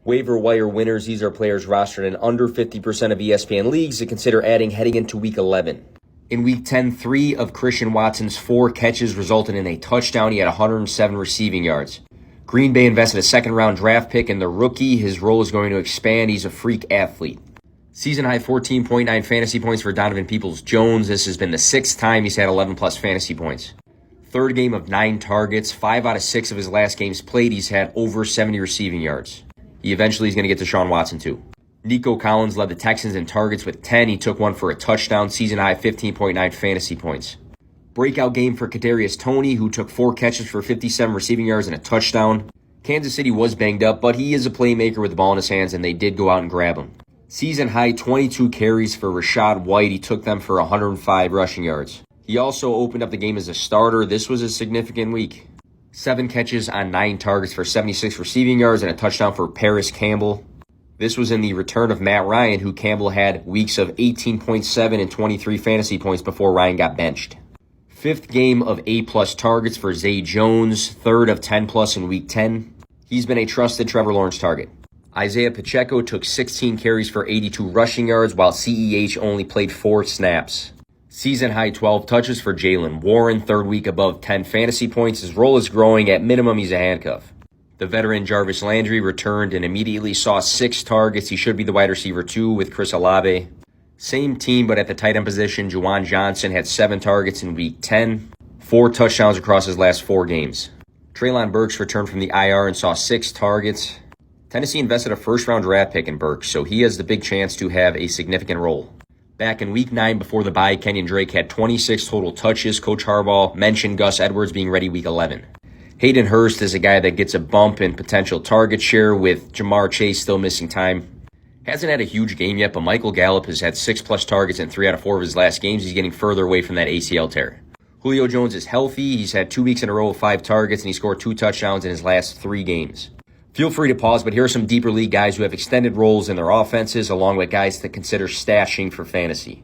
Waiver Wire Winners, these are players rostered in under 50% of ESPN leagues to consider adding heading into Week 11. In Week 10, 3 of Christian Watson's 4 catches resulted in a touchdown. He had 107 receiving yards. Green Bay invested a second-round draft pick in the rookie. His role is going to expand. He's a freak athlete. Season-high 14.9 fantasy points for Donovan Peoples-Jones. This has been the 6th time he's had 11-plus fantasy points. Third game of 9 targets. 5 out of 6 of his last games played, he's had over 70 receiving yards. He eventually is going to get Deshaun Watson, too. Nico Collins led the Texans in targets with 10. He took one for a touchdown. Season-high 15.9 fantasy points. Breakout game for Kadarius Toney, who took 4 catches for 57 receiving yards and a touchdown. Kansas City was banged up, but he is a playmaker with the ball in his hands, and they did go out and grab him. Season-high 22 carries for Rachaad White. He took them for 105 rushing yards. He also opened up the game as a starter. This was a significant week. 7 catches on 9 targets for 76 receiving yards and a touchdown for Paris Campbell. This was in the return of Matt Ryan, who Campbell had weeks of 18.7 and 23 fantasy points before Ryan got benched. 5th game of 8-plus targets for Zay Jones, 3rd of 10-plus in Week 10. He's been a trusted Trevor Lawrence target. Isaiah Pacheco took 16 carries for 82 rushing yards, while CEH only played 4 snaps. Season-high 12 touches for Jaylen Warren, 3rd week above 10 fantasy points. His role is growing. At minimum, he's a handcuff. The veteran Jarvis Landry returned and immediately saw 6 targets. He should be the wide receiver 2 with Chris Olave. Same team, but at the tight end position, Juwan Johnson had 7 targets in Week 10, 4 touchdowns across his last 4 games. Treylon Burks returned from the IR and saw 6 targets. Tennessee invested a first-round draft pick in Burks, so he has the big chance to have a significant role. Back in Week 9 before the bye, Kenyon Drake had 26 total touches. Coach Harbaugh mentioned Gus Edwards being ready Week 11. Hayden Hurst is a guy that gets a bump in potential target share with Jamar Chase still missing time. Hasn't had a huge game yet, but Michael Gallup has had 6-plus targets in 3 out of 4 of his last games. He's getting further away from that ACL tear. Julio Jones is healthy. He's had 2 weeks in a row of 5 targets, and he scored 2 touchdowns in his last 3 games. Feel free to pause, but here are some deeper league guys who have extended roles in their offenses, along with guys to consider stashing for fantasy.